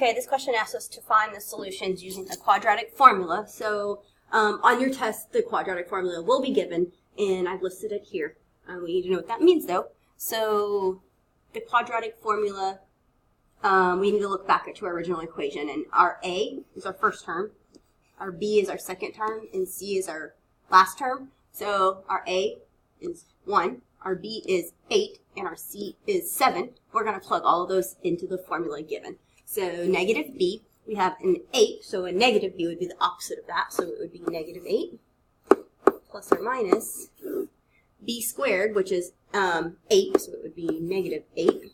Okay, this question asks us to find the solutions using the quadratic formula. So on your test, the quadratic formula will be given, and I've listed it here. We need to know what that means, though. So the quadratic formula, we need to look back to our original equation, and our A is our first term, our B is our second term, and C is our last term. So our A is 1, our B is 8, and our C is 7. We're going to plug all of those into the formula given. So negative B, we have an 8, so a negative B would be the opposite of that, so it would be negative 8 plus or minus B squared, which is 8, so it would be negative 8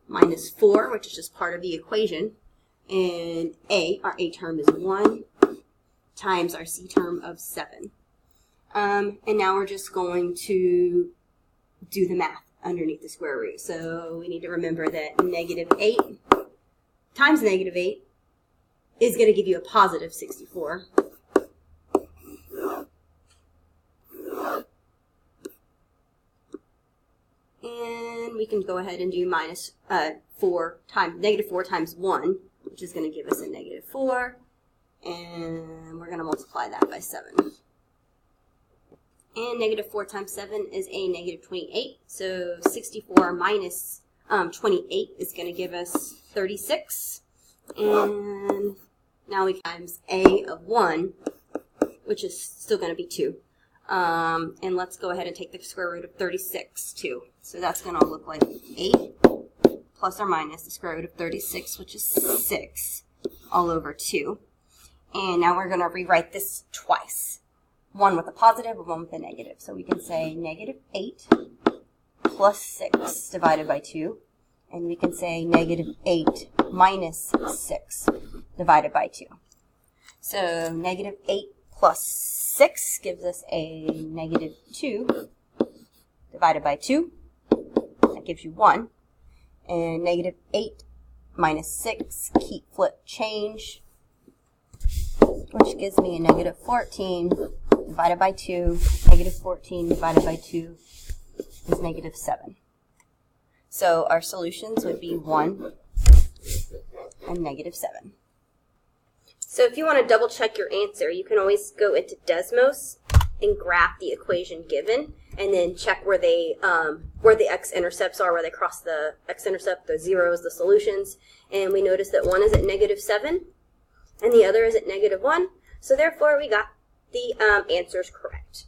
minus 4, which is just part of the equation, and A, our A term is 1 times our C term of 7. And now we're just going to do the math underneath the square root. So we need to remember that negative 8 times negative 8 is going to give you a positive 64. And we can go ahead and do minus negative 4 times 1, which is going to give us a negative 4. And we're going to multiply that by 7. And negative 4 times 7 is a negative 28. So 64 minus 28 is going to give us 36. And now we times A of 1, which is still going to be 2. And let's go ahead and take the square root of 36 too. So that's going to look like 8 plus or minus the square root of 36, which is 6, all over 2. And now we're going to rewrite this twice. One with a positive and one with a negative. So we can say negative 8 plus 6 divided by 2. And we can say negative 8 minus 6 divided by 2. So negative 8 plus 6 gives us a negative 2 divided by 2. That gives you 1. And negative 8 minus 6, keep, flip, change, which gives me a negative 14 divided by 2. Negative 14 divided by 2 is negative 7. So our solutions would be 1 and negative 7. So if you want to double check your answer, you can always go into Desmos and graph the equation given, and then check where the x-intercepts are, where they cross the x-intercept, the zeros, the solutions. And we notice that one is at negative 7, and the other is at negative 1. So therefore, we got the answers correct.